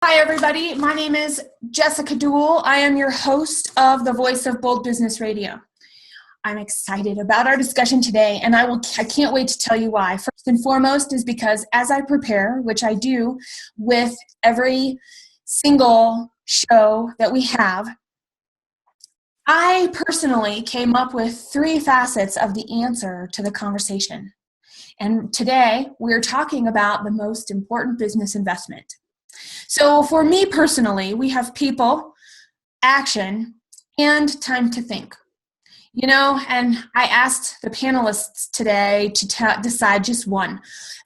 Hi, everybody. My name is Jessica Duell. I am your host of the Voice of Bold Business Radio. I'm excited about our discussion today, and I can't wait to tell you why. First and foremost is because as I prepare, which I do with every single show that we have, I personally came up with 3 facets of the answer to the conversation. And today, we're talking about the most important business investment. So for me personally, we have people, action, and time to think. And I asked the panelists today to decide just one.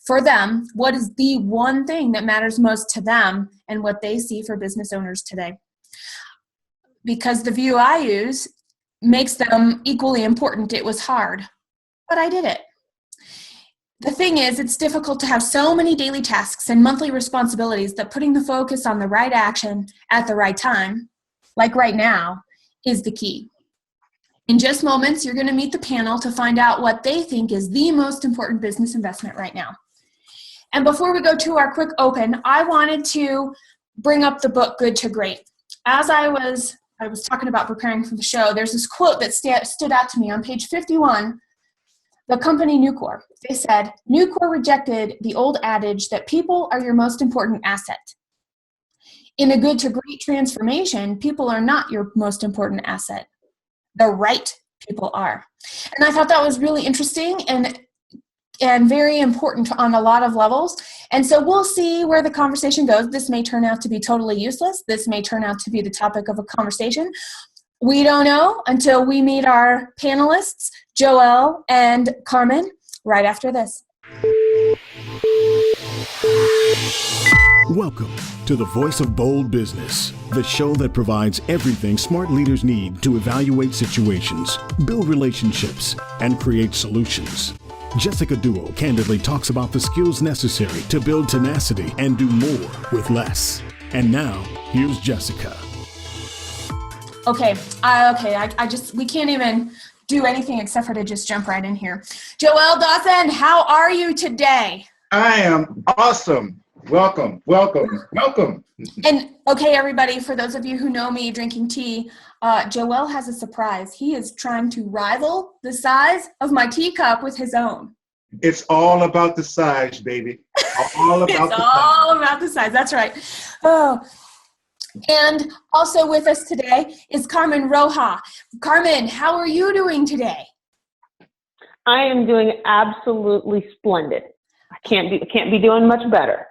For them, what is the one thing that matters most to them and what they see for business owners today? Because the view I use makes them equally important. It was hard, but I did it. The thing is, it's difficult to have so many daily tasks and monthly responsibilities that putting the focus on the right action at the right time, like right now, is the key. In just moments, you're going to meet the panel to find out what they think is the most important business investment right now. And before we go to our quick open, I wanted to bring up the book Good to Great. As I was talking about preparing for the show, there's this quote that stood out to me on page 51. The company Nucor, they said, Nucor rejected the old adage that people are your most important asset. In a good to great transformation, people are not your most important asset. The right people are. And I thought that was really interesting and very important on a lot of levels. And so we'll see where the conversation goes. This may turn out to be totally useless. This may turn out to be the topic of a conversation. We don't know until we meet our panelists, Joelle and Carmen, right after this. Welcome to the Voice of Bold Business, the show that provides everything smart leaders need to evaluate situations, build relationships, and create solutions. Jessica Duell candidly talks about the skills necessary to build tenacity and do more with less. And now, here's Jessica. Okay, we can't even do anything except for to just jump right in here. Joelle Dawson, how are you today? I am awesome. Welcome. And okay, everybody, for those of you who know me drinking tea, Joelle has a surprise. He is trying to rival the size of my teacup with his own. It's all about the size, baby. All about the size. That's right. Oh. And also with us today is Carmen Roja. Carmen, how are you doing today? I am doing absolutely splendid. I can't be doing much better.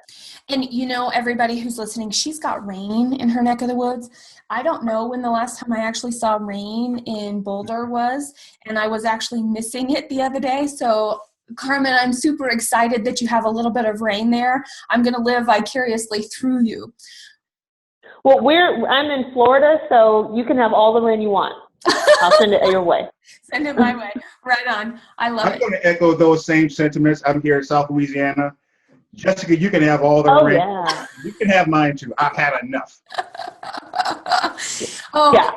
And everybody who's listening, she's got rain in her neck of the woods. I don't know when the last time I actually saw rain in Boulder was, and I was actually missing it the other day. So Carmen, I'm super excited that you have a little bit of rain there. I'm going to live vicariously through you. Well, I'm in Florida, so you can have all the rain you want. I'll send it your way. Send it my way. Right on. I'm going to echo those same sentiments. I'm here in South Louisiana. Jessica, you can have all the rain. Yeah. You can have mine too. I've had enough. Yeah,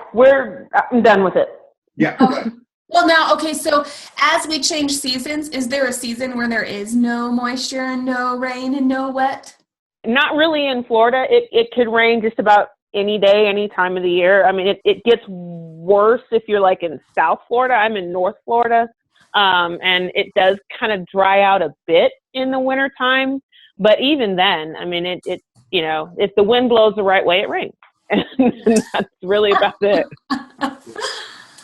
I'm done with it. Yeah. Okay. Well, now, okay, so as we change seasons, is there a season where there is no moisture and no rain and no wet? Not really in Florida. It could rain just about any day, any time of the year. I mean, it gets worse if you're like in South Florida. I'm in North Florida, and it does kind of dry out a bit in the wintertime. But even then, I mean, it if the wind blows the right way, it rains. And that's really about it.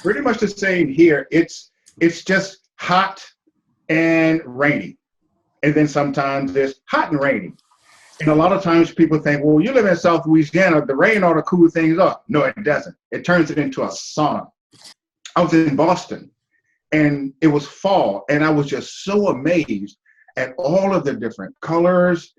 Pretty much the same here. It's just hot and rainy. And then sometimes it's hot and rainy. And a lot of times people think, well, you live in South Louisiana, the rain ought to cool things off. No, it doesn't. It turns it into a sauna. I was in Boston, and it was fall, and I was just so amazed at all of the different colors,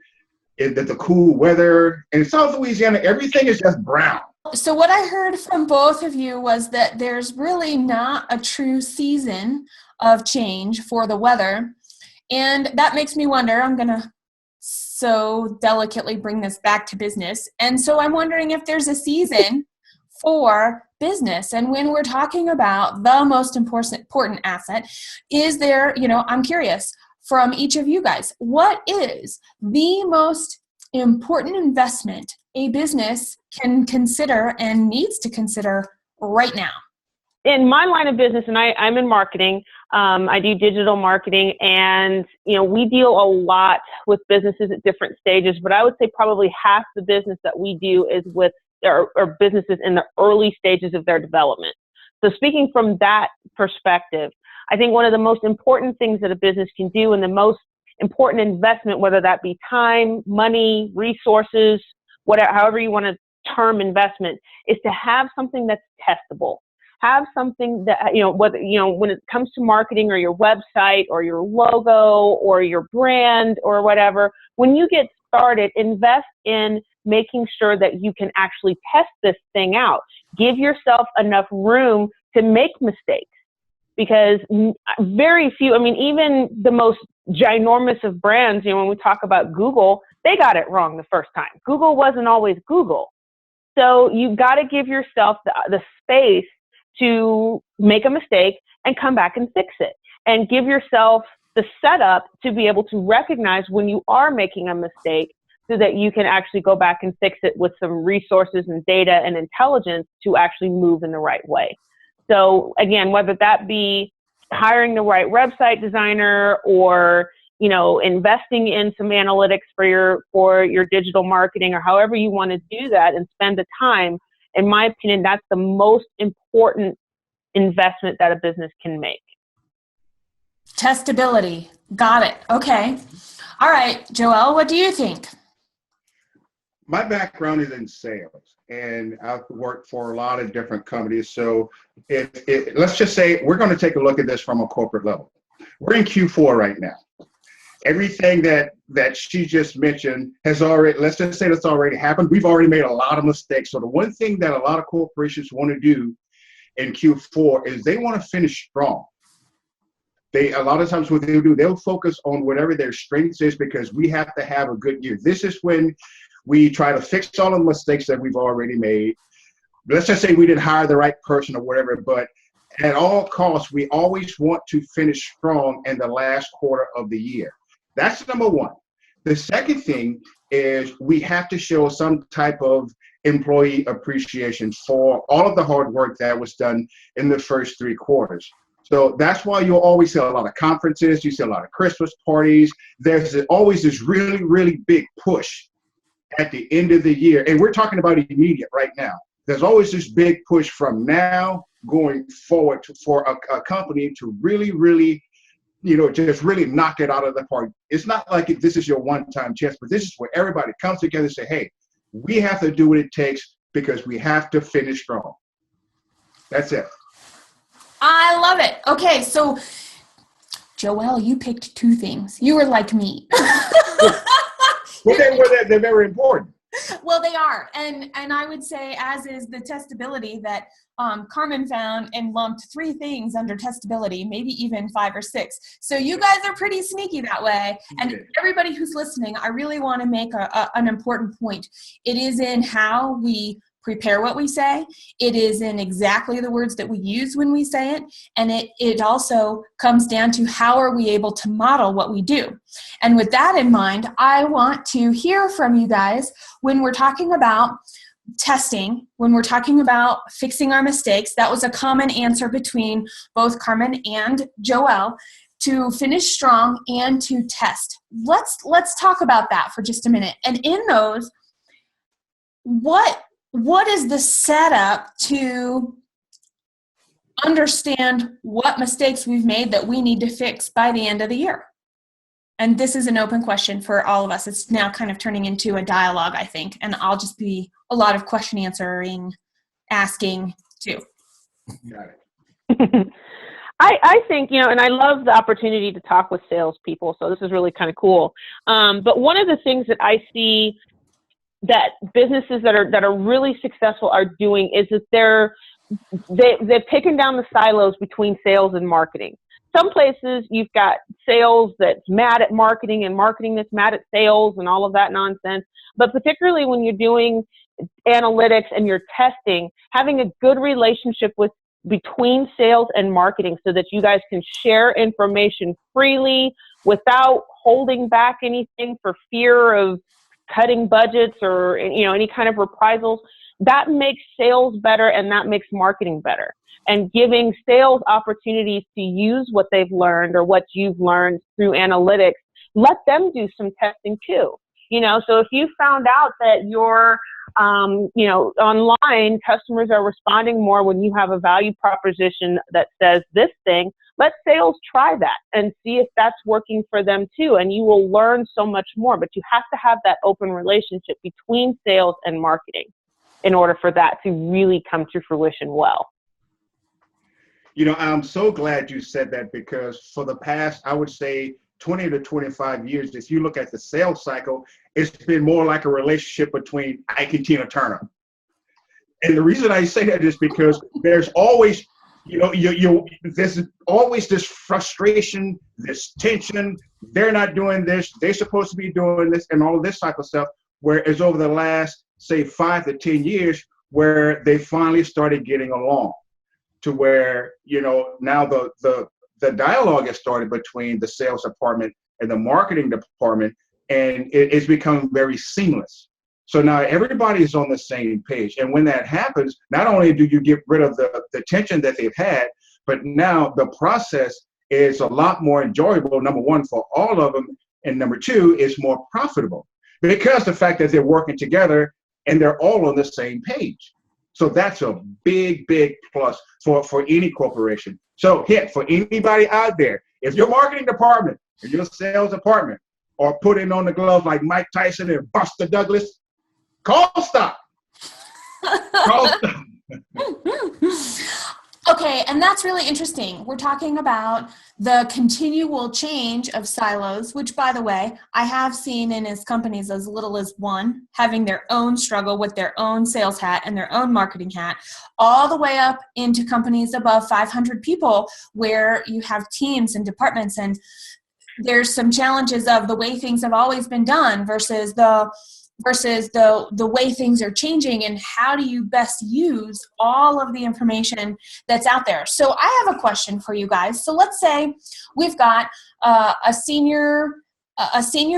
the cool weather. In South Louisiana, everything is just brown. So what I heard from both of you was that there's really not a true season of change for the weather. And that makes me wonder, I'm going to so delicately bring this back to business. And so I'm wondering if there's a season for business. And when we're talking about the most important asset, is there, I'm curious from each of you guys, what is the most important investment a business can consider and needs to consider right now? In my line of business, and I'm in marketing, I do digital marketing, and we deal a lot with businesses at different stages, but I would say probably half the business that we do is with or businesses in the early stages of their development. So speaking from that perspective, I think one of the most important things that a business can do, and the most important investment, whether that be time, money, resources, whatever, however you want to term investment, is to have something that's testable. Have something that, when it comes to marketing or your website or your logo or your brand or whatever, when you get started, invest in making sure that you can actually test this thing out. Give yourself enough room to make mistakes, because very few, even the most ginormous of brands, when we talk about Google, they got it wrong the first time. Google wasn't always Google. So you've got to give yourself the space to make a mistake and come back and fix it, and give yourself the setup to be able to recognize when you are making a mistake, so that you can actually go back and fix it with some resources and data and intelligence to actually move in the right way. So again, whether that be hiring the right website designer or investing in some analytics for your digital marketing, or however you want to do that and spend the time, in my opinion, that's the most important investment that a business can make. Testability. Got it. Okay. All right, Joelle, what do you think? My background is in sales, and I've worked for a lot of different companies. So let's just say we're going to take a look at this from a corporate level. We're in Q4 right now. Everything that she just mentioned has already, let's just say that's already happened. We've already made a lot of mistakes. So the one thing that a lot of corporations want to do in Q4 is they want to finish strong. A lot of times what they'll do, they'll focus on whatever their strengths is, because we have to have a good year. This is when we try to fix all the mistakes that we've already made. Let's just say we didn't hire the right person or whatever, but at all costs, we always want to finish strong in the last quarter of the year. That's number one. The second thing is we have to show some type of employee appreciation for all of the hard work that was done in the first 3 quarters. So that's why you'll always see a lot of conferences, you see a lot of Christmas parties. There's always this really, really big push at the end of the year. And we're talking about immediate right now. There's always this big push from now going forward for a company to really, really, just really knock it out of the park. It's not like this is your one-time chance, but this is where everybody comes together and say, hey, we have to do what it takes because we have to finish strong. That's it. I love it. Okay, so Joelle, you picked 2 things. You were like me. Well, they're very important. Well, they are. And I would say, as is the testability, that Carmen found and lumped 3 things under testability, maybe even 5 or 6. So you guys are pretty sneaky that way. And everybody who's listening, I really want to make an important point. It is in how we prepare what we say. It is in exactly the words that we use when we say it. And it also comes down to how are we able to model what we do. And with that in mind, I want to hear from you guys when we're talking about testing, when we're talking about fixing our mistakes. That was a common answer between both Carmen and Joelle, to finish strong and to test. Let's talk about that for just a minute. And in those, what is the setup to understand what mistakes we've made that we need to fix by the end of the year? And this is an open question for all of us. It's now kind of turning into a dialogue, I think, and I'll just be a lot of question answering, asking too. Got it. I think, and I love the opportunity to talk with salespeople, so this is really kind of cool. But one of the things that I see that businesses that are really successful are doing is that they're picking down the silos between sales and marketing. Some places you've got sales that's mad at marketing and marketing that's mad at sales and all of that nonsense. But particularly when you're doing analytics and you're testing, having a good relationship between sales and marketing so that you guys can share information freely without holding back anything for fear of cutting budgets or, any kind of reprisals, that makes sales better and that makes marketing better. And giving sales opportunities to use what they've learned or what you've learned through analytics, let them do some testing too. So if you found out that your, online customers are responding more when you have a value proposition that says this thing, let sales try that and see if that's working for them too. And you will learn so much more, but you have to have that open relationship between sales and marketing in order for that to really come to fruition well. I'm so glad you said that, because for the past, I would say 20 to 25 years, if you look at the sales cycle, it's been more like a relationship between Ike and Tina Turner. And the reason I say that is because there's always, there's always this frustration, this tension. They're not doing this. They're supposed to be doing this, and all of this type of stuff. Whereas over the last, say, 5 to 10 years, where they finally started getting along, to where, now the dialogue has started between the sales department and the marketing department, and it's become very seamless. So now everybody's on the same page. And when that happens, not only do you get rid of the tension that they've had, but now the process is a lot more enjoyable, number one, for all of them. And number two, it's more profitable because the fact that they're working together and they're all on the same page. So that's a big, big plus for any corporation. So for anybody out there, if your marketing department or your sales department are putting on the gloves like Mike Tyson and Buster Douglas, call stop. Call stop. Okay, and that's really interesting. We're talking about the continual change of silos, which, by the way, I have seen in his companies as little as one, having their own struggle with their own sales hat and their own marketing hat, all the way up into companies above 500 people where you have teams and departments, and there's some challenges of the way things have always been done versus the way things are changing, and how do you best use all of the information that's out there. So I have a question for you guys. So let's say we've got a senior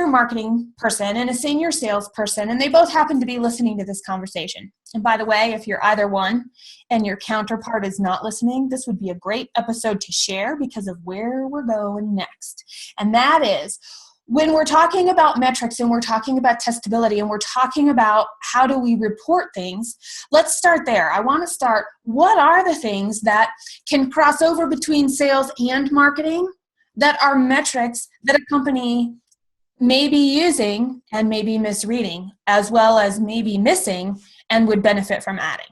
marketing person and a senior sales person, and they both happen to be listening to this conversation. And by the way, if you're either one and your counterpart is not listening, this would be a great episode to share because of where we're going next. And that is, when we're talking about metrics and we're talking about testability and we're talking about how do we report things, let's start there. I want to start, what are the things that can cross over between sales and marketing that are metrics that a company may be using and may be misreading, as well as maybe missing and would benefit from adding?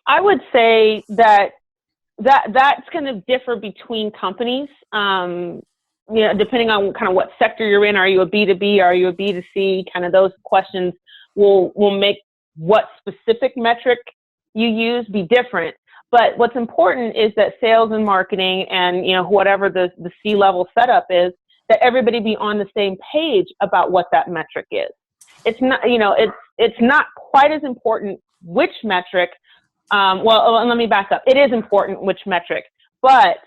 I would say that's going to differ between companies. Depending on kind of what sector you're in. Are you a B2B? Are you a B2C? Kind of those questions will make what specific metric you use be different. But what's important is that sales and marketing and, whatever the C-level setup is, that everybody be on the same page about what that metric is. It's not, it's not quite as important which metric. Well, let me back up. It is important which metric, but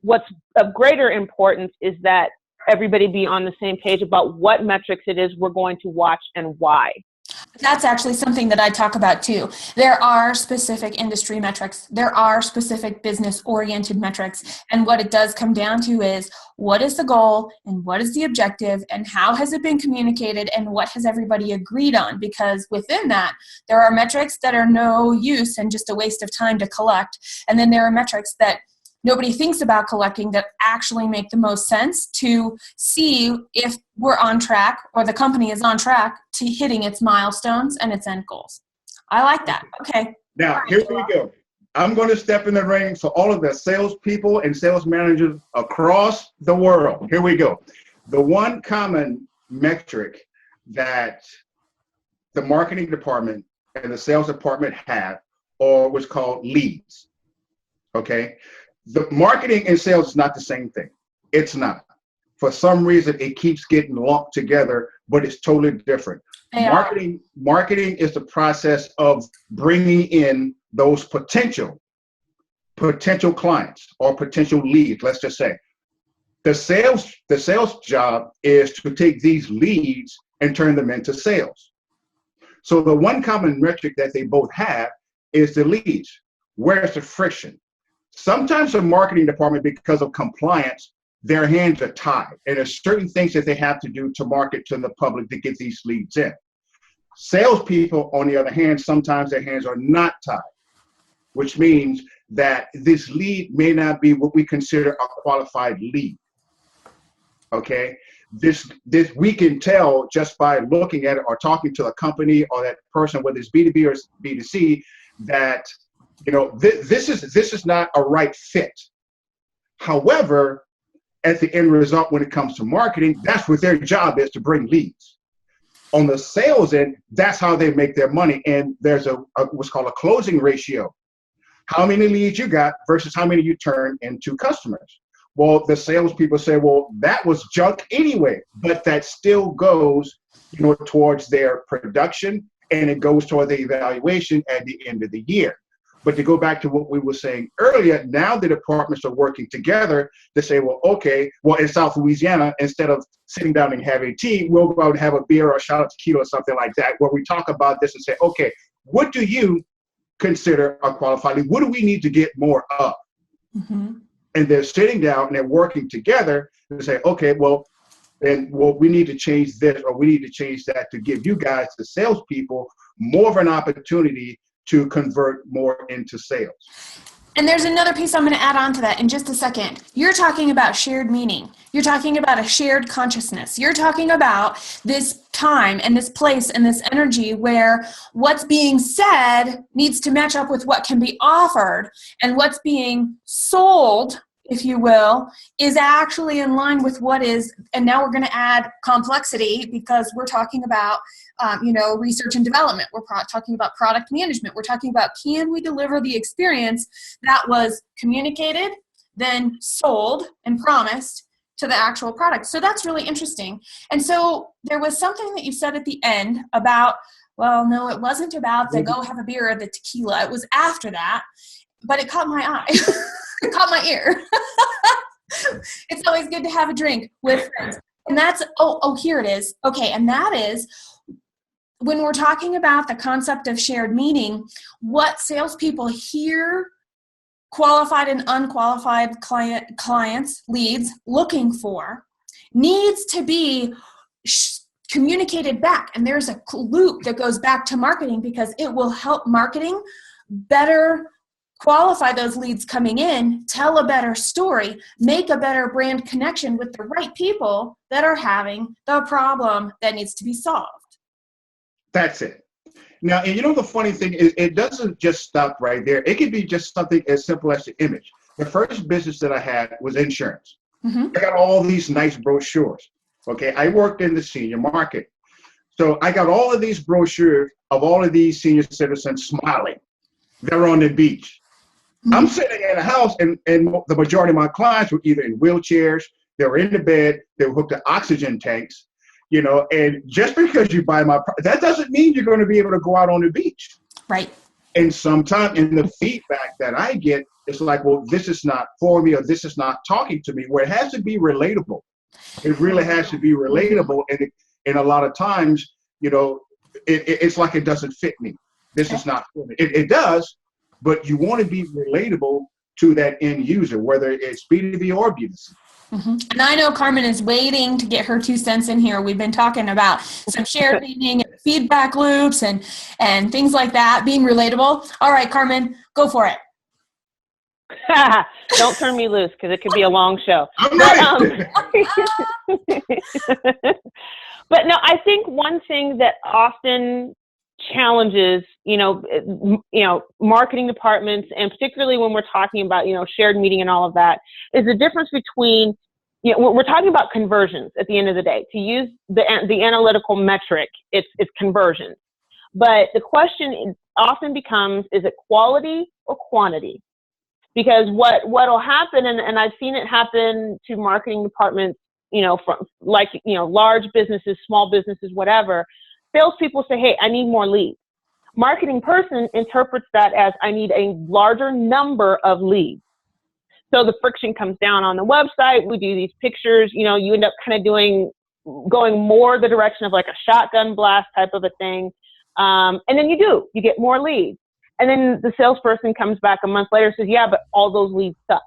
what's of greater importance is that everybody be on the same page about what metrics it is we're going to watch and why. That's actually something that I talk about too. There are specific industry metrics. There are specific business-oriented metrics. And what it does come down to is, what is the goal and what is the objective and how has it been communicated and what has everybody agreed on? Because within that, there are metrics that are no use and just a waste of time to collect. And then there are metrics that nobody thinks about collecting that actually make the most sense to see if we're on track or the company is on track to hitting its milestones and its end goals. I like that. Okay. Now, here we go. I'm going to step in the ring for all of the salespeople and sales managers across the world. Here we go. The one common metric that the marketing department and the sales department have, or what's called leads. Okay. The marketing and sales is not the same thing. It's not. For some reason, it keeps getting lumped together, but it's totally different. Marketing is the process of bringing in those potential clients or potential leads, let's just say. The sales job is to take these leads and turn them into sales. So the one common metric that they both have is the leads. Where's the friction? Sometimes the marketing department, because of compliance, their hands are tied, and there's certain things that they have to do to market to the public to get these leads in. Salespeople, on the other hand, sometimes their hands are not tied, which means that this lead may not be what we consider a qualified lead. Okay, this we can tell just by looking at it or talking to the company or that person, whether it's B2B or B2C, that this is not a right fit. However, at the end result, when it comes to marketing, that's what their job is, to bring leads. On the sales end, that's how they make their money, and there's a what's called a closing ratio. How many leads you got versus how many you turn into customers. Well, the salespeople say, well, that was junk anyway, but that still goes, towards their production, and it goes toward the evaluation at the end of the year. But to go back to what we were saying earlier, now the departments are working together to say, well, okay, well, in South Louisiana, instead of sitting down and having tea, we'll go out and have a beer or a shot of tequila or something like that, where we talk about this and say, okay, what do you consider a qualified lead? What do we need to get more of? Mm-hmm. And they're sitting down and they're working together to say, okay, well, we need to change this or we need to change that to give you guys, the salespeople, more of an opportunity to convert more into sales. And there's another piece I'm going to add on to that in just a second. You're talking about shared meaning. You're talking about a shared consciousness. You're talking about this time and this place and this energy where what's being said needs to match up with what can be offered, and what's being sold, if you will, is actually in line with what is. And now we're going to add complexity, because we're talking about research and development. We're talking about product management. We're talking about, can we deliver the experience that was communicated, then sold and promised to the actual product? So that's really interesting. And so there was something that you said at the end about, well, no, it wasn't about the go have a beer or the tequila. It was after that, but it caught my eye. It caught my ear. It's always good to have a drink with friends. And that's, here it is. Okay, and that is, when we're talking about the concept of shared meaning, what salespeople hear qualified and unqualified clients, leads, looking for, needs to be communicated back. And there's a loop that goes back to marketing, because it will help marketing better qualify those leads coming in, tell a better story, make a better brand connection with the right people that are having the problem that needs to be solved. That's it. Now, and the funny thing is, it doesn't just stop right there. It could be just something as simple as the image. The first business that I had was insurance. Mm-hmm. I got all these nice brochures. Okay, I worked in the senior market. So I got all of these brochures of all of these senior citizens smiling. They're on the beach. Mm-hmm. I'm sitting in a house, and the majority of my clients were either in wheelchairs, they were in the bed, they were hooked to oxygen tanks. And just because you buy my product, that doesn't mean you're going to be able to go out on the beach. Right. And sometimes in the feedback that I get, it's like, well, this is not for me, or this is not talking to me, where it has to be relatable. It really has to be relatable. And a lot of times, it's like it doesn't fit me. This is not for me. It does, but you want to be relatable to that end user, whether it's B2B or B2C. Mm-hmm. And I know Carmen is waiting to get her 2 cents in here. We've been talking about some shared meaning and feedback loops and things like that, being relatable. All right, Carmen, go for it. Don't turn me loose, because it could be a long show. I'm ready. But no, I think one thing that often challenges, marketing departments, and particularly when we're talking about, shared meeting and all of that, is the difference between, we're talking about conversions at the end of the day. To use the analytical metric, it's conversions. But the question often becomes, is it quality or quantity? Because what'll happen, and I've seen it happen to marketing departments, from large businesses, small businesses, whatever. Salespeople say, hey, I need more leads. Marketing person interprets that as, I need a larger number of leads. So the friction comes down on the website. We do these pictures, you know, you end up kind of going more the direction of like a shotgun blast type of a thing. And then you get more leads. And then the salesperson comes back a month later and says, yeah, but all those leads suck.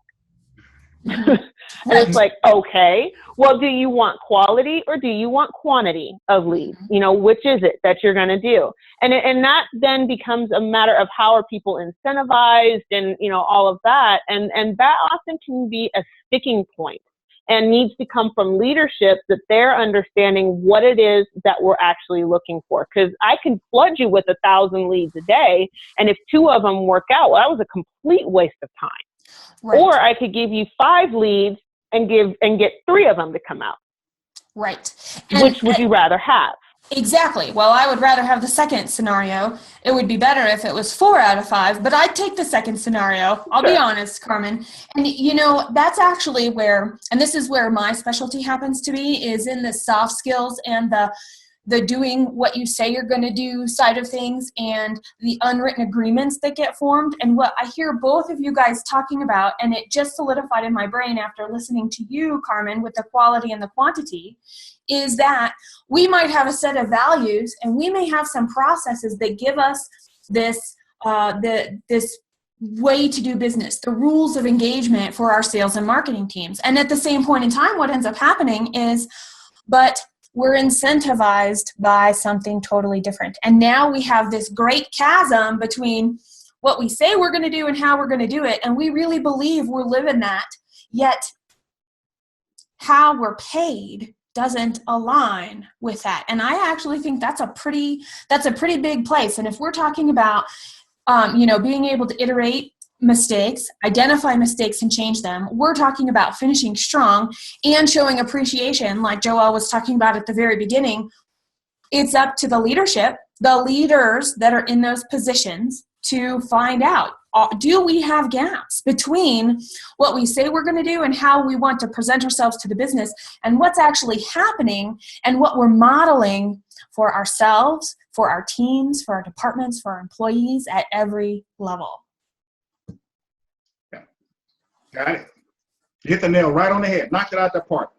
And it's like, okay, well, do you want quality or do you want quantity of leads? You know, which is it that you're going to do? And that then becomes a matter of how are people incentivized and, you know, all of that. And that often can be a sticking point and needs to come from leadership, that they're understanding what it is that we're actually looking for. Because I can flood you with 1,000 leads a day, and if 2 of them work out, well, that was a complete waste of time. Right. Or I could give you 5 leads and get 3 of them to come out. Right. Which would you rather have? Exactly. Well, I would rather have the second scenario. It would be better if it was 4 out of 5, but I'd take the second scenario. I'll be honest, Carmen. And, you know, that's actually where, and this is where my specialty happens to be, is in the soft skills and the doing what you say you're going to do side of things, and the unwritten agreements that get formed. And what I hear both of you guys talking about, and it just solidified in my brain after listening to you, Carmen, with the quality and the quantity, is that we might have a set of values and we may have some processes that give us this this way to do business, the rules of engagement for our sales and marketing teams. And at the same point in time, what ends up happening is, but we're incentivized by something totally different. And now we have this great chasm between what we say we're going to do and how we're going to do it. And we really believe we're living that, yet how we're paid doesn't align with that. And I actually think that's a pretty big place. And if we're talking about, you know, being able to iterate mistakes, identify mistakes and change them, we're talking about finishing strong and showing appreciation, like Joelle was talking about at the very beginning. It's up to the leadership, the leaders that are in those positions, to find out, do we have gaps between what we say we're going to do and how we want to present ourselves to the business, and what's actually happening and what we're modeling for ourselves, for our teams, for our departments, for our employees at every level. Yeah. Got it. You hit the nail right on the head. Knocked it out the park.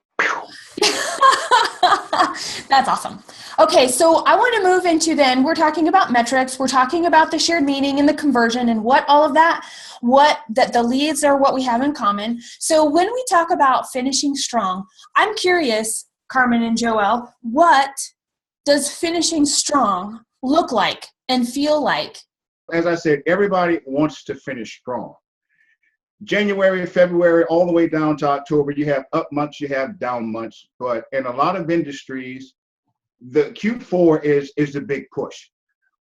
That's awesome. Okay, so I want to move into then, we're talking about metrics, we're talking about the shared meaning and the conversion and what all of that, what that the leads are, what we have in common. So when we talk about finishing strong, I'm curious, Carmen and Joelle, what does finishing strong look like and feel like? As I said, everybody wants to finish strong. January, February, all the way down to October, you have up months, you have down months. But in a lot of industries, the Q4 is the big push.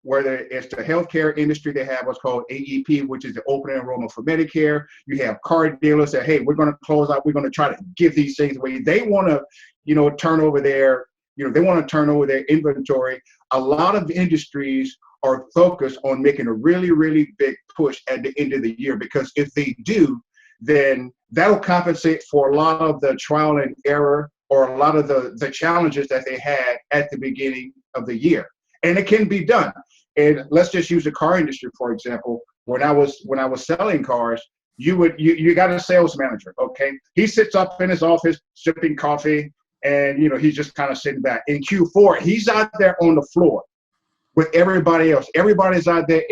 Whether it's the healthcare industry, they have what's called AEP, which is the open enrollment for Medicare. You have car dealers that, hey, we're going to close out. We're going to try to give these things away. They want to, you know, turn over their inventory. A lot of industries are focused on making a really, really big push at the end of the year, because if they do, then that'll compensate for a lot of the trial and error, or a lot of the challenges that they had at the beginning of the year. And it can be done. And let's just use the car industry, for example. When I was selling cars, you got a sales manager, okay? He sits up in his office sipping coffee, and you know, he's just kind of sitting back. In Q4, he's out there on the floor with everybody else. Everybody's out there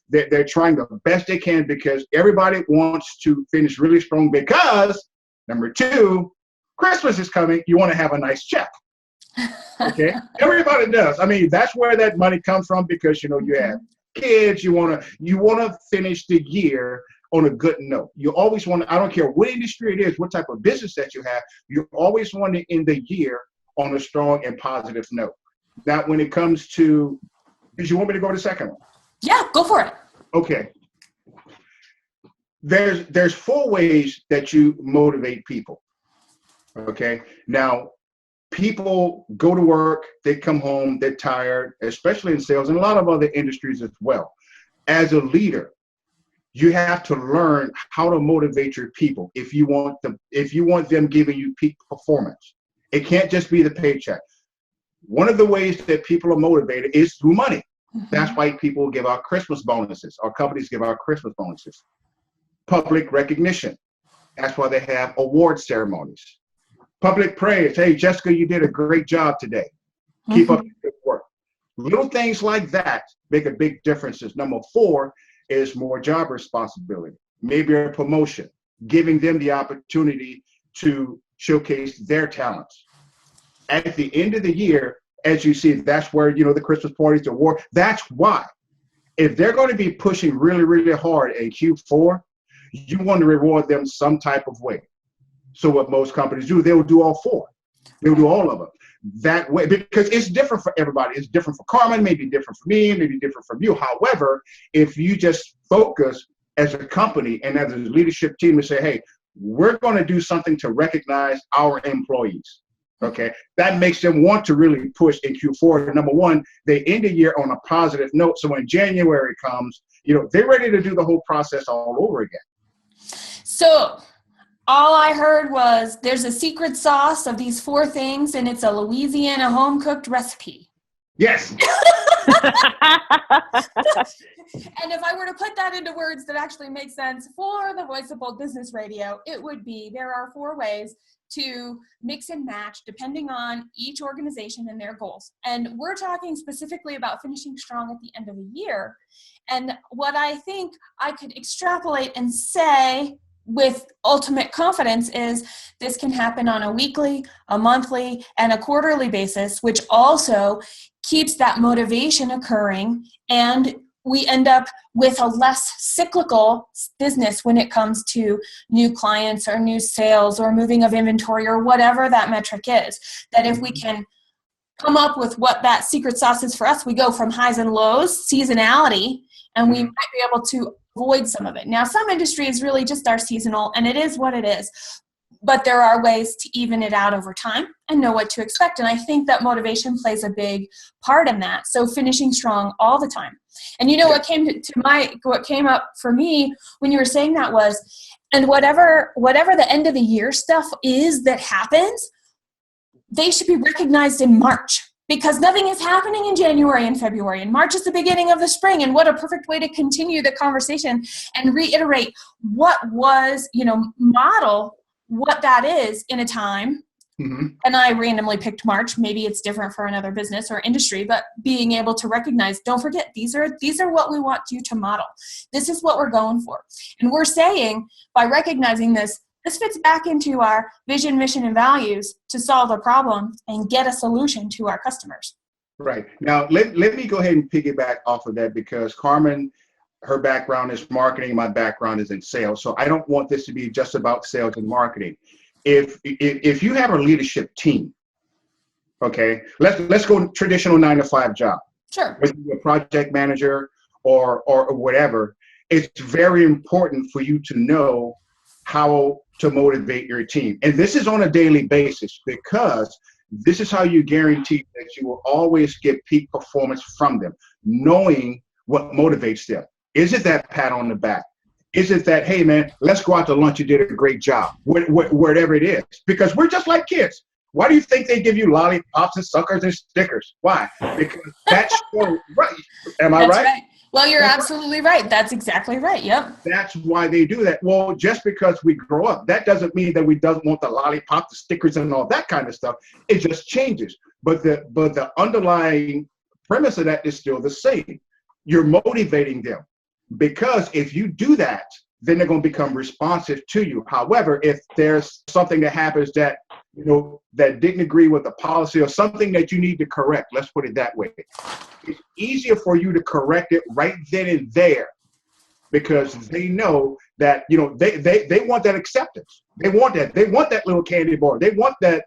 they're trying the best they can, because everybody wants to finish really strong, because number 2, Christmas is coming. You want to have a nice check. Okay. Everybody does. I mean, that's where that money comes from, because, you know, you have kids, you want to finish the year on a good note. You always want to, I don't care what industry it is, what type of business that you have, you always want to end the year on a strong and positive note. Now, when it comes to, did you want me to go to the second one? Yeah, go for it. Okay. There's 4 ways that you motivate people. Okay. Now, people go to work, they come home, they're tired, especially in sales and a lot of other industries as well. As a leader, you have to learn how to motivate your people if you want them giving you peak performance. It can't just be the paycheck. One of the ways that people are motivated is through money. Mm-hmm. That's why people give out Christmas bonuses, or companies give out Christmas bonuses. Public recognition. That's why they have award ceremonies. Public praise. Hey, Jessica, you did a great job today. Keep up the good work. Little things like that make a big difference. Number 4 is more job responsibility, maybe a promotion, giving them the opportunity to showcase their talents. At the end of the year, as you see, that's where, the Christmas parties, the award. That's why. If they're going to be pushing really, really hard in Q4, you want to reward them some type of way. So what most companies do, they will do all 4. They'll do all of them that way, because it's different for everybody. It's different for Carmen, maybe different for me, maybe different from you. However, if you just focus as a company and as a leadership team and say, hey, we're going to do something to recognize our employees. Okay, that makes them want to really push in Q4. Number 1, they end the year on a positive note. So when January comes, they're ready to do the whole process all over again. So all I heard was there's a secret sauce of these 4 things, and it's a Louisiana home-cooked recipe. Yes. And if I were to put that into words that actually make sense for the Voice of Bold Business Radio, it would be there are 4 ways to mix and match depending on each organization and their goals. And we're talking specifically about finishing strong at the end of the year. And what I think I could extrapolate and say with ultimate confidence is this can happen on a weekly, a monthly, and a quarterly basis, which also keeps that motivation occurring, and we end up with a less cyclical business when it comes to new clients or new sales or moving of inventory or whatever that metric is. That if we can come up with what that secret sauce is for us, we go from highs and lows, seasonality, and we might be able to avoid some of it. Now, some industries really just are seasonal, and it is what it is. But there are ways to even it out over time and know what to expect. And I think that motivation plays a big part in that. So finishing strong all the time. And what came up for me when you were saying that was, and whatever the end of the year stuff is that happens, they should be recognized in March. Because nothing is happening in January and February, and March is the beginning of the spring. And what a perfect way to continue the conversation and reiterate what was, model what that is in a time. Mm-hmm. And I randomly picked March. Maybe it's different for another business or industry, but being able to recognize, don't forget, these are what we want you to model. This is what we're going for. And we're saying by recognizing this fits back into our vision, mission, and values to solve a problem and get a solution to our customers. Right. Now, let me go ahead and piggyback off of that, because Carmen, her background is marketing. My background is in sales. So I don't want this to be just about sales and marketing. If you have a leadership team, okay, let's go traditional 9-to-5 job. Sure. Whether you're a project manager or whatever, it's very important for you to know how to motivate your team. And this is on a daily basis, because this is how you guarantee that you will always get peak performance from them, knowing what motivates them. Is it that pat on the back? Is it that, hey, man, let's go out to lunch, you did a great job, whatever it is? Because we're just like kids. Why do you think they give you lollipops and suckers and stickers? Why? Because that's so right. Am I right? Well, you're absolutely right. That's exactly right. Yep. That's why they do that. Well, just because we grow up, that doesn't mean that we don't want the lollipop, the stickers, and all that kind of stuff. It just changes. But the underlying premise of that is still the same. You're motivating them, because if you do that, then they're going to become responsive to you. However, if there's something that happens that, that didn't agree with the policy, or something that you need to correct, let's put it that way, it's easier for you to correct it right then and there, because they know that, they want that acceptance. They want that little candy bar. They want that,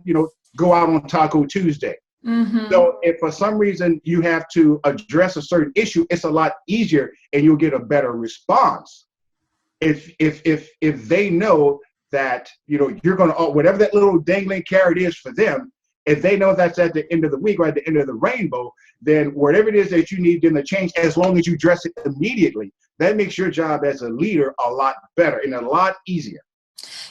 go out on Taco Tuesday. Mm-hmm. So if for some reason you have to address a certain issue, it's a lot easier and you'll get a better response. If they know that, you're going to, whatever that little dangling carrot is for them, if they know that's at the end of the week or at the end of the rainbow, then whatever it is that you need them to change, as long as you address it immediately, that makes your job as a leader a lot better and a lot easier.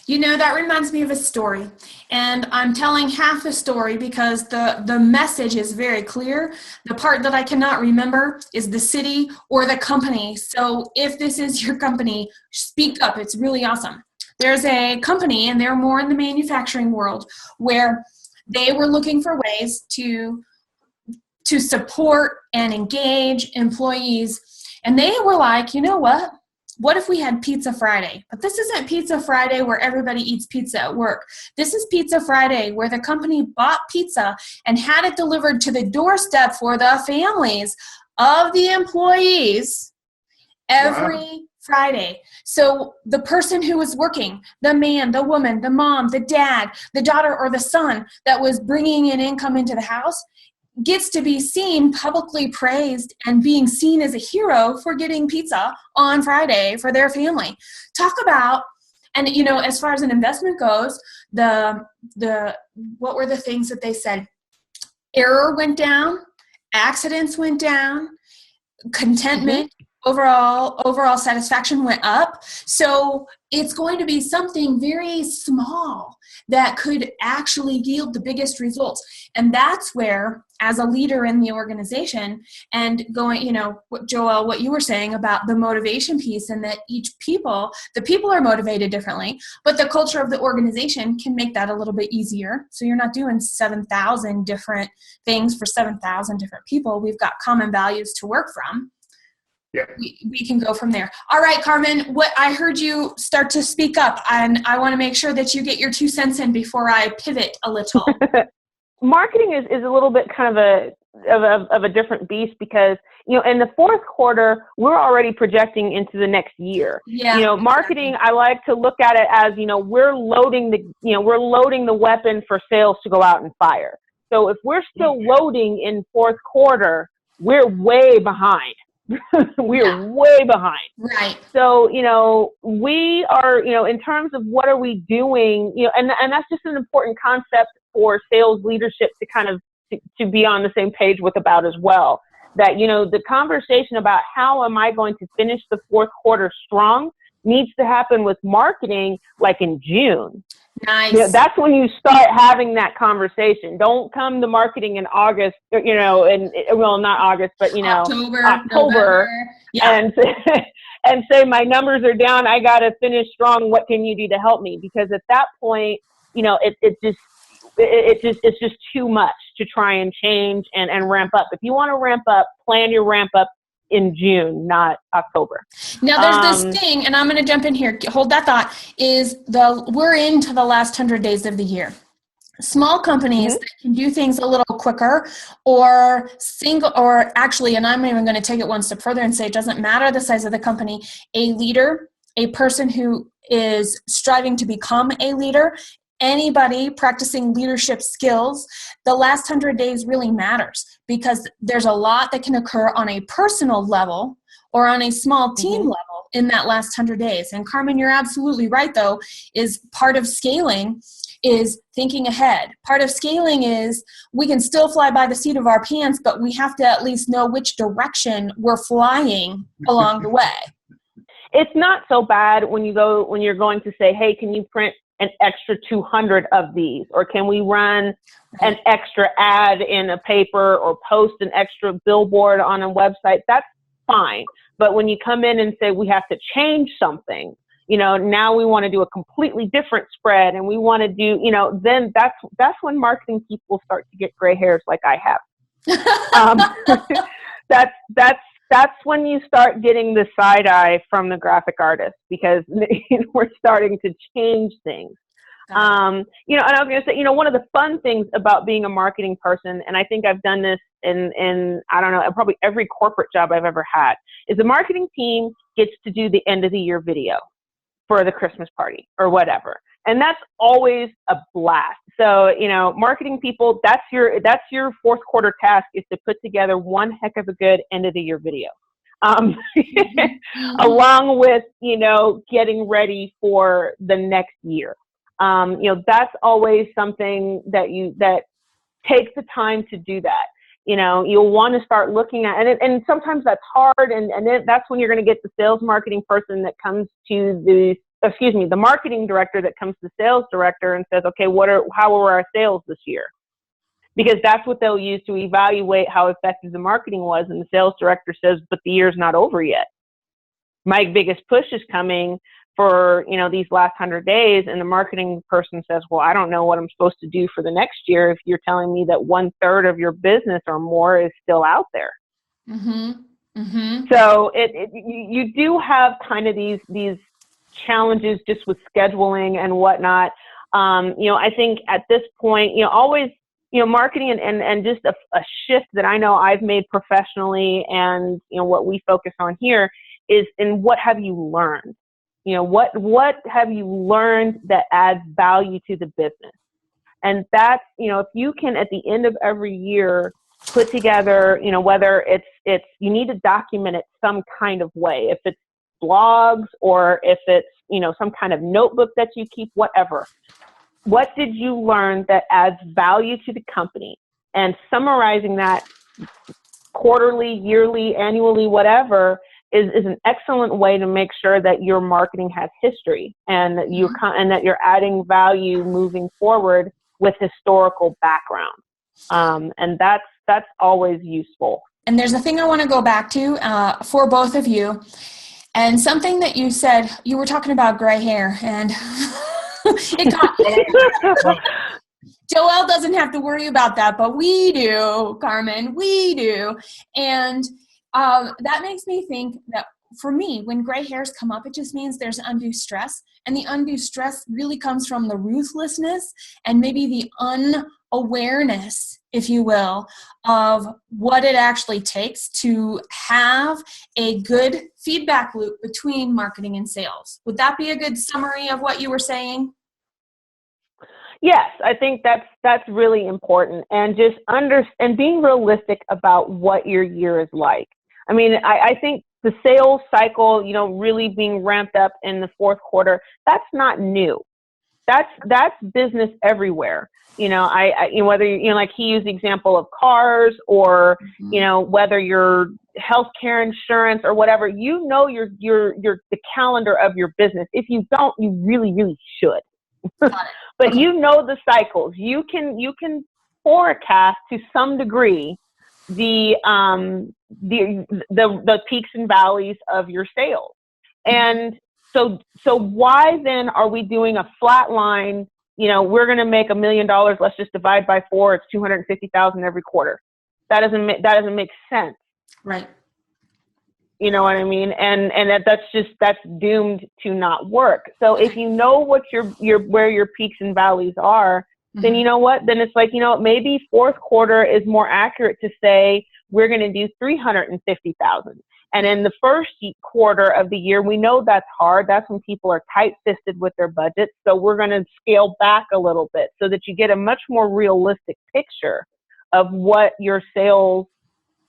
That reminds me of a story, and I'm telling half the story because the message is very clear. The part that I cannot remember is the city or the company. So if this is your company, speak up. It's really awesome. there's a company, and they're more in the manufacturing world, where they were looking for ways to support and engage employees. And they were like, you know what? What if we had Pizza Friday? But this isn't Pizza Friday where everybody eats pizza at work. This is Pizza Friday where the company bought pizza and had it delivered to the doorstep for the families of the employees every Friday. So the person who was working, the man, the woman, the mom, the dad, the daughter, or the son that was bringing an income into the house gets to be seen, publicly praised, and being seen as a hero for getting pizza on Friday for their family. Talk about, and as far as an investment goes, what were the things that they said? Error went down, accidents went down, contentment, overall satisfaction went up. So it's going to be something very small that could actually yield the biggest results. And that's where, as a leader in the organization, and going, Joelle, what you were saying about the motivation piece, and that the people are motivated differently, but the culture of the organization can make that a little bit easier. So you're not doing 7,000 different things for 7,000 different people. We've got common values to work from. Yeah. We can go from there. All right, Carmen, what I heard you start to speak up, and I want to make sure that you get your 2 cents in before I pivot a little. Marketing is a little bit kind of a different beast, because in the fourth quarter we're already projecting into the next year. Yeah. Marketing, I like to look at it as we're loading the weapon for sales to go out and fire. So if we're still loading in fourth quarter, we're way behind. We're way behind. Right. So, we are, in terms of what are we doing, and that's just an important concept for sales leadership to kind of to be on the same page with about as well. That, the conversation about how am I going to finish the fourth quarter strong needs to happen with marketing like in June. Nice. That's when you start having that conversation. Don't come to marketing in August, not August, but October, yeah. and say my numbers are down. I got to finish strong. What can you do to help me? Because at that point, it's just too much to try and change and ramp up. If you want to ramp up, plan your ramp up in June, not October. Now there's this thing, and I'm going to jump in here. Hold that thought. We're into the last 100 days of the year. Small companies that can do things a little quicker, or actually, and I'm even going to take it one step further and say it doesn't matter the size of the company. A leader, a person who is striving to become a leader, anybody practicing leadership skills, the last 100 days really matters, because there's a lot that can occur on a personal level or on a small team level in that last 100 days. And Carmen, you're absolutely right, though, is part of scaling is thinking ahead. Part of scaling is we can still fly by the seat of our pants, but we have to at least know which direction we're flying along the way. It's not so bad when you're going to say, hey, can you print an extra 200 of these, or can we run an extra ad in a paper or post an extra billboard on a website? That's fine. But when you come in and say we have to change something, now we want to do a completely different spread, and we want to do, then that's when marketing people start to get gray hairs like I have. That's when you start getting the side eye from the graphic artist, because we're starting to change things. And I was going to say, one of the fun things about being a marketing person, and I think I've done this in I don't know, probably every corporate job I've ever had, is the marketing team gets to do the end of the year video for the Christmas party or whatever. And that's always a blast. So, marketing people, that's your fourth quarter task, is to put together one heck of a good end of the year video. Along with, getting ready for the next year. That's always something that takes the time to do that. You'll want to start looking at, and sometimes that's hard. And then that's when you're going to get the sales marketing person that comes to the marketing director that comes to the sales director and says, okay, how were our sales this year? Because that's what they'll use to evaluate how effective the marketing was. And the sales director says, but the year's not over yet. My biggest push is coming for, these last 100 days, and the marketing person says, well, I don't know what I'm supposed to do for the next year if you're telling me that 1/3 of your business or more is still out there. Mm-hmm. Mm-hmm. So you do have kind of these challenges just with scheduling and whatnot. I think at this point, always, marketing and just a shift that I know I've made professionally, and, what we focus on here is in what have you learned? What have you learned that adds value to the business? And that's, if you can, at the end of every year, put together, whether it's, you need to document it some kind of way, if it's blogs or if it's, some kind of notebook that you keep, whatever. What did you learn that adds value to the company? And summarizing that quarterly, yearly, annually, whatever, is an excellent way to make sure that your marketing has history and that you're adding value moving forward with historical background. And that's always useful. And there's a thing I want to go back to for both of you. And something that you said, you were talking about gray hair, and Joelle doesn't have to worry about that, but we do, Carmen, we do. And that makes me think that for me, when gray hairs come up, it just means there's undue stress. And the undue stress really comes from the ruthlessness and maybe the unawareness, if you will, of what it actually takes to have a good feedback loop between marketing and sales. Would that be a good summary of what you were saying? Yes, I think that's really important, and just and being realistic about what your year is like. I mean, I think the sales cycle, really being ramped up in the fourth quarter, that's not new. That's business everywhere. Whether like he used the example of cars or, whether you're healthcare insurance or whatever, your the calendar of your business. If you don't, you really, really should. But the cycles. You can forecast to some degree the peaks and valleys of your sales. And so why then are we doing a flat line? We're going to make $1 million. Let's just divide by 4. It's 250,000 every quarter. That doesn't make sense. Right. You know what I mean? And that's doomed to not work. So if you know what where your peaks and valleys are, then you know what? Then it's like, maybe fourth quarter is more accurate to say we're going to do 350,000. And in the first quarter of the year, we know that's hard. That's when people are tight-fisted with their budgets. So we're going to scale back a little bit so that you get a much more realistic picture of what your sales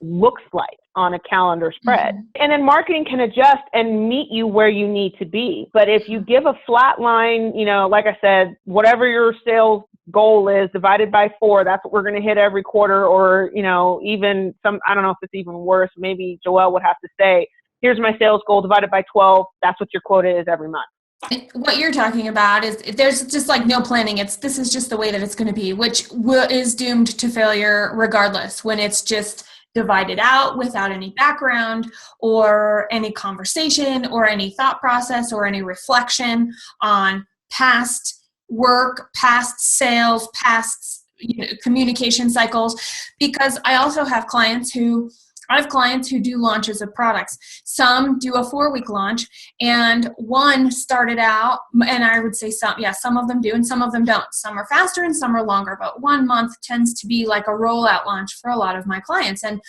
looks like on a calendar spread. And then marketing can adjust and meet you where you need to be. But if you give a flat line, like I said, whatever your sales goal is divided by 4, that's what we're going to hit every quarter, or, even I don't know if it's even worse. Maybe Joelle would have to say, here's my sales goal divided by 12. That's what your quota is every month. What you're talking about is there's just like no planning. This is just the way that it's going to be, which is doomed to failure regardless when it's just divided out without any background or any conversation or any thought process or any reflection on past work, past sales, past communication cycles. Because I also have clients who do launches of products. Some do a 4-week launch, and one started out, and I would say some of them do and some of them don't. Some are faster and some are longer, but 1 month tends to be like a rollout launch for a lot of my clients. And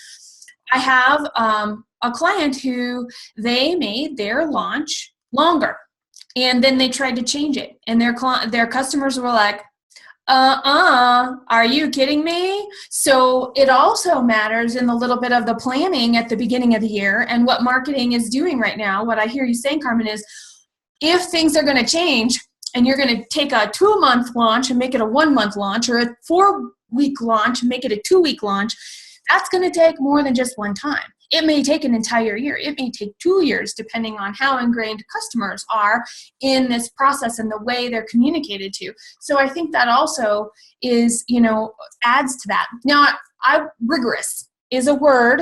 I have a client who they made their launch longer, and then they tried to change it, and their customers were like, are you kidding me? So it also matters in the little bit of the planning at the beginning of the year, and what marketing is doing right now. What I hear you saying, Carmen, is if things are going to change and you're going to take a 2-month launch and make it a 1-month launch, or a 4-week launch and make it a 2-week launch, that's going to take more than just one time. It may take an entire year. It may take 2 years, depending on how ingrained customers are in this process and the way they're communicated to. So I think that also is, adds to that. Now, rigorous is a word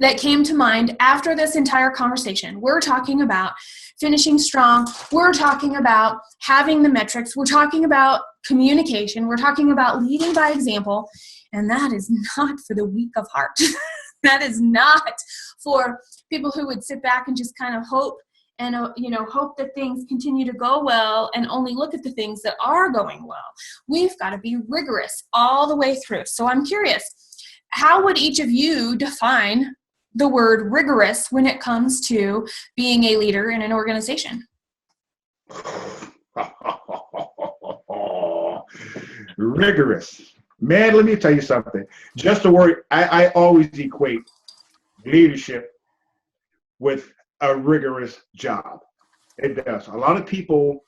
that came to mind after this entire conversation. We're talking about finishing strong. We're talking about having the metrics. We're talking about communication. We're talking about leading by example. And that is not for the weak of heart. That is not for people who would sit back and just kind of hope and hope that things continue to go well and only look at the things that are going well. We've got to be rigorous all the way through. So I'm curious, how would each of you define the word rigorous when it comes to being a leader in an organization? Rigorous. Man, let me tell you something. Just the word, I always equate leadership with a rigorous job. It does. A lot of people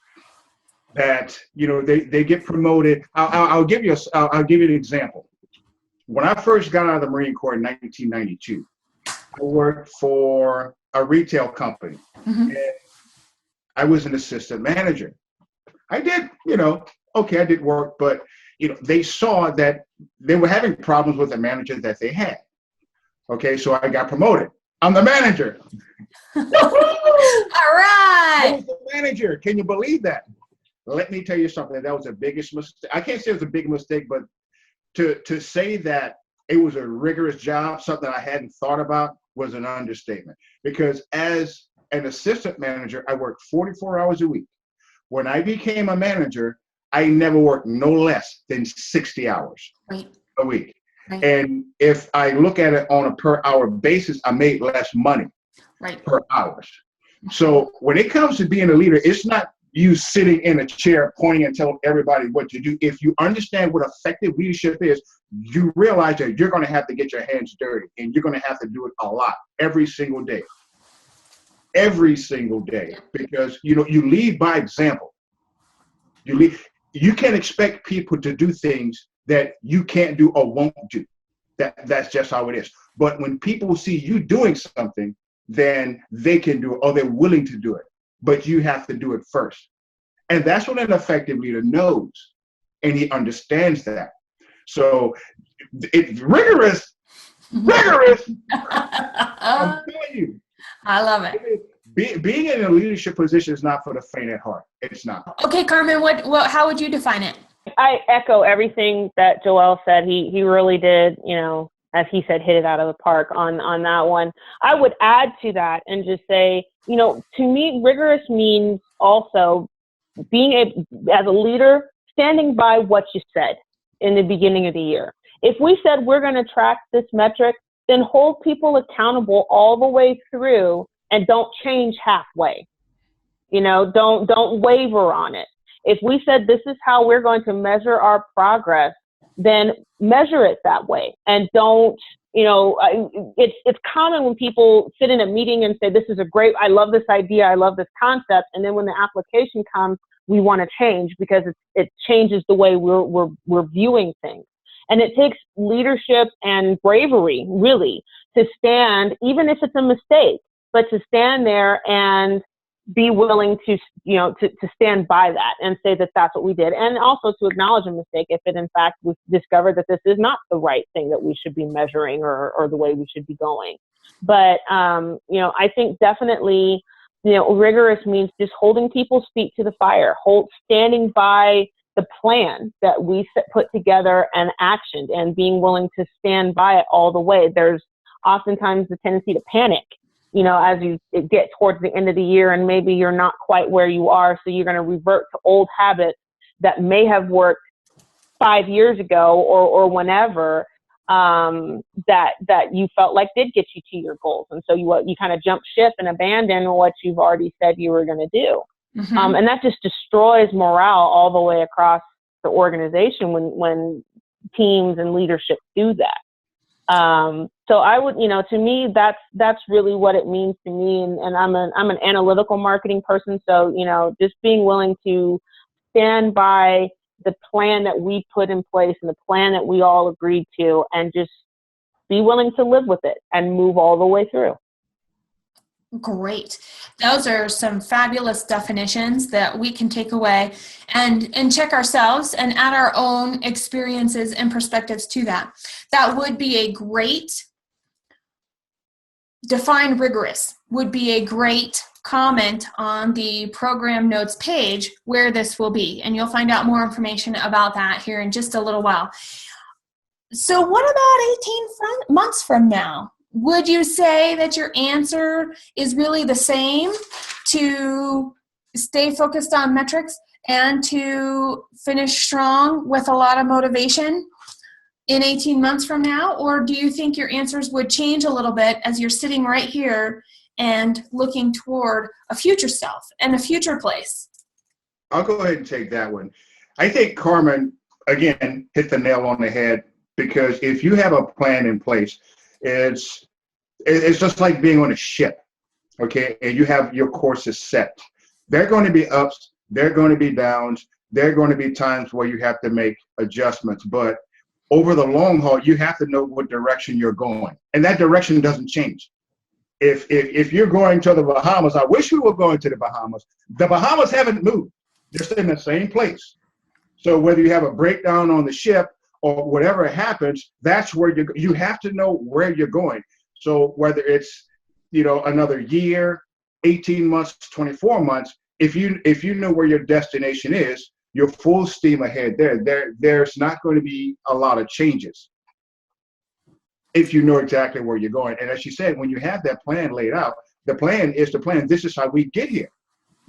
that, they get promoted. I'll give you an example. When I first got out of the Marine Corps in 1992, I worked for a retail company. Mm-hmm. And I was an assistant manager. I did, I did work, but they saw that they were having problems with the manager that they had. Okay, so I got promoted. I'm the manager. All right. I was the manager. Can you believe that? Let me tell you something. That was the biggest mistake. I can't say it was a big mistake, but to say that it was a rigorous job, something I hadn't thought about, was an understatement. Because as an assistant manager, I worked 44 hours a week. When I became a manager, I never worked no less than 60 hours a week. Right. And if I look at it on a per hour basis, I made less money per hour. So when it comes to being a leader, it's not you sitting in a chair pointing and telling everybody what to do. If you understand what effective leadership is, you realize that you're going to have to get your hands dirty, and you're going to have to do it a lot every single day. Every single day, because you lead by example. You can't expect people to do things that you can't do or won't do. That's just how it is. But when people see you doing something, then they can do it, or they're willing to do it. But you have to do it first. And that's what an effective leader knows. And he understands that. So it's rigorous. I'm telling you. I love it. Being in a leadership position is not for the faint at heart. It's not. Okay, Carmen, how would you define it? I echo everything that Joel said. He really did, as he said, hit it out of the park on that one. I would add to that and just say, to me, rigorous means also being as a leader, standing by what you said in the beginning of the year. If we said we're going to track this metric, then hold people accountable all the way through and don't change halfway. Don't waver on it. If we said this is how we're going to measure our progress, then measure it that way. And don't, it's common when people sit in a meeting and say, I love this idea, I love this concept. And then when the application comes, we want to change because it changes the way we're viewing things. And it takes leadership and bravery, really, to stand, even if it's a mistake, but to stand there and be willing to stand by that and say that that's what we did. And also to acknowledge a mistake if it, in fact, was discovered that this is not the right thing that we should be measuring or the way we should be going. But, I think definitely, rigorous means just holding people's feet to the fire, standing by the plan that we put together and actioned, and being willing to stand by it all the way. There's oftentimes the tendency to panic, as you get towards the end of the year, and maybe you're not quite where you are. So you're going to revert to old habits that may have worked 5 years ago or whenever, that you felt like did get you to your goals. And so you kind of jump ship and abandon what you've already said you were going to do. Mm-hmm. And that just destroys morale all the way across the organization when teams and leadership do that. So I would, to me, that's really what it means to me. And I'm an analytical marketing person. So, just being willing to stand by the plan that we put in place and the plan that we all agreed to, and just be willing to live with it and move all the way through. Great. Those are some fabulous definitions that we can take away and check ourselves and add our own experiences and perspectives to that. That would be a great define rigorous would be a great comment on the program notes page where this will be. And you'll find out more information about that here in just a little while. So what about 18 months from now? Would you say that your answer is really the same, to stay focused on metrics and to finish strong with a lot of motivation in 18 months from now? Or do you think your answers would change a little bit as you're sitting right here and looking toward a future self and a future place? I'll go ahead and take that one. I think Carmen, again, hit the nail on the head, because if you have a plan in place, it's just like being on a ship, okay? And you have your courses set. There are going to be ups, there are going to be downs, there are going to be times where you have to make adjustments, but over the long haul, you have to know what direction you're going, and that direction doesn't change. If you're going to the Bahamas, I wish we were going to the Bahamas. The Bahamas haven't moved. They're still in the same place. So whether you have a breakdown on the ship or whatever happens, that's where you have to know where you're going. So whether it's, another year, 18 months, 24 months, if you know where your destination is, you're full steam ahead there's not going to be a lot of changes if you know exactly where you're going. And as you said, when you have that plan laid out, the plan is the plan. This is how we get here.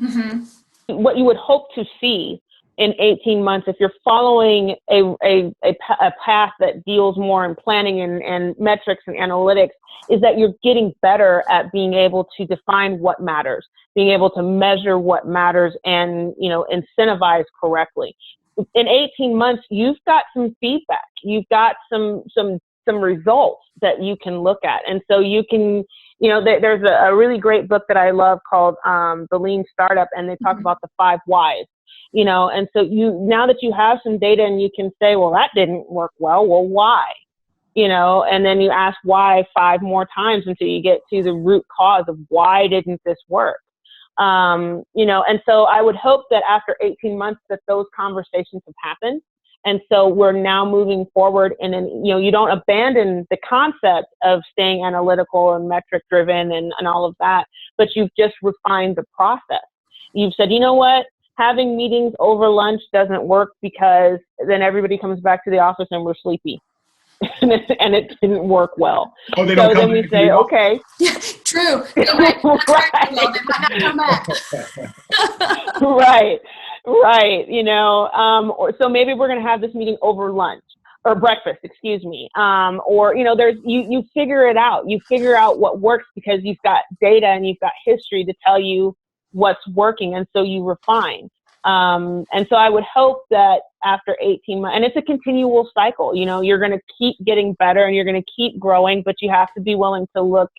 Mm-hmm. What you would hope to see in 18 months, if you're following a path that deals more in planning and metrics and analytics, is that you're getting better at being able to define what matters, being able to measure what matters, and incentivize correctly. In 18 months, you've got some feedback, you've got some results that you can look at, and so you can. There's a really great book that I love called The Lean Startup, and they talk about the 5 whys. And so now that you have some data and you can say, well, that didn't work well why? And then you ask why 5 more times until you get to the root cause of why didn't this work? And so I would hope that after 18 months that those conversations have happened. And so we're now moving forward, and then, you don't abandon the concept of staying analytical and metric driven and all of that, but you've just refined the process. You've said, you know what? Having meetings over lunch doesn't work, because then everybody comes back to the office and we're sleepy. And it didn't work well. Oh, they so don't come then we back say, okay. True. They might not come back. Right. So maybe we're going to have this meeting over lunch or breakfast, excuse me. Or, there's, you figure it out. You figure out what works because you've got data and you've got history to tell you what's working. And so you refine. And so I would hope that after 18 months, and it's a continual cycle, you're going to keep getting better and you're going to keep growing, but you have to be willing to look,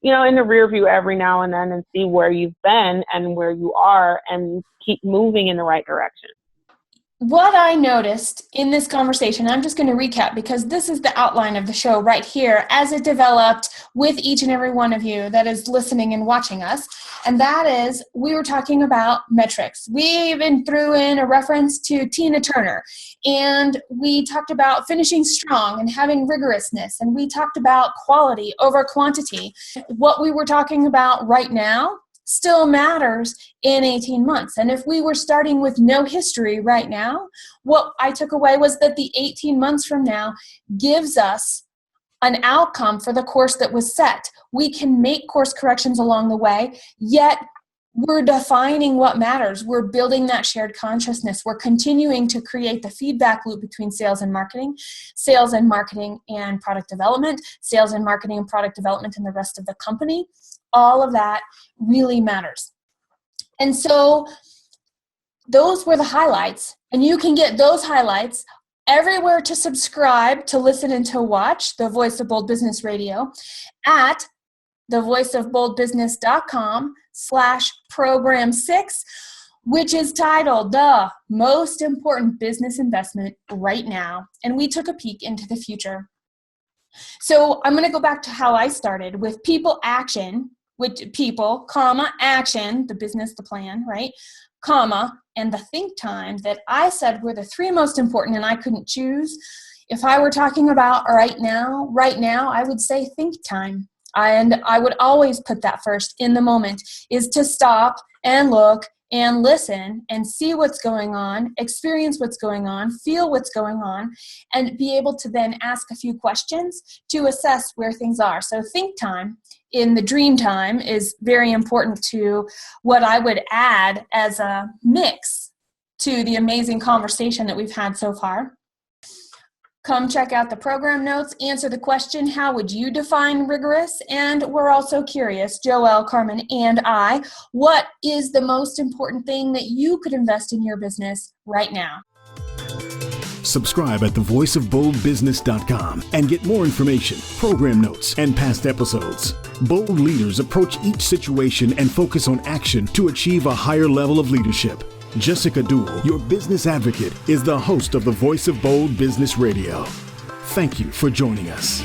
in the rear view every now and then and see where you've been and where you are and keep moving in the right direction. What I noticed in this conversation, I'm just going to recap because this is the outline of the show right here as it developed with each and every one of you that is listening and watching us. And that is, we were talking about metrics. We even threw in a reference to Tina Turner. And we talked about finishing strong and having rigorousness. And we talked about quality over quantity. What we were talking about right now still matters in 18 months. And if we were starting with no history right now, what I took away was that the 18 months from now gives us an outcome for the course that was set. We can make course corrections along the way, yet we're defining what matters. We're building that shared consciousness. We're continuing to create the feedback loop between sales and marketing and product development, sales and marketing and product development and the rest of the company. All of that really matters. And so those were the highlights. And you can get those highlights everywhere to subscribe, to listen, and to watch The Voice of Bold Business Radio at thevoiceofboldbusiness.com/program6, which is titled The Most Important Business Investment Right Now. And we took a peek into the future. So I'm going to go back to how I started with people action, with people, comma, action, the business, the plan, right? Comma, and the think time that I said were the 3 most important, and I couldn't choose. If I were talking about right now, I would say think time. And I would always put that first in the moment, is to stop and look and listen and see what's going on, experience what's going on, feel what's going on, and be able to then ask a few questions to assess where things are. So think time in the dream time is very important to what I would add as a mix to the amazing conversation that we've had so far. Come check out the program notes, answer the question, how would you define rigorous? And we're also curious, Joelle, Carmen, and I, what is the most important thing that you could invest in your business right now? Subscribe at thevoiceofboldbusiness.com and get more information, program notes, and past episodes. Bold leaders approach each situation and focus on action to achieve a higher level of leadership. Jessica Duell, your business advocate, is the host of the Voice of Bold Business Radio. Thank you for joining us.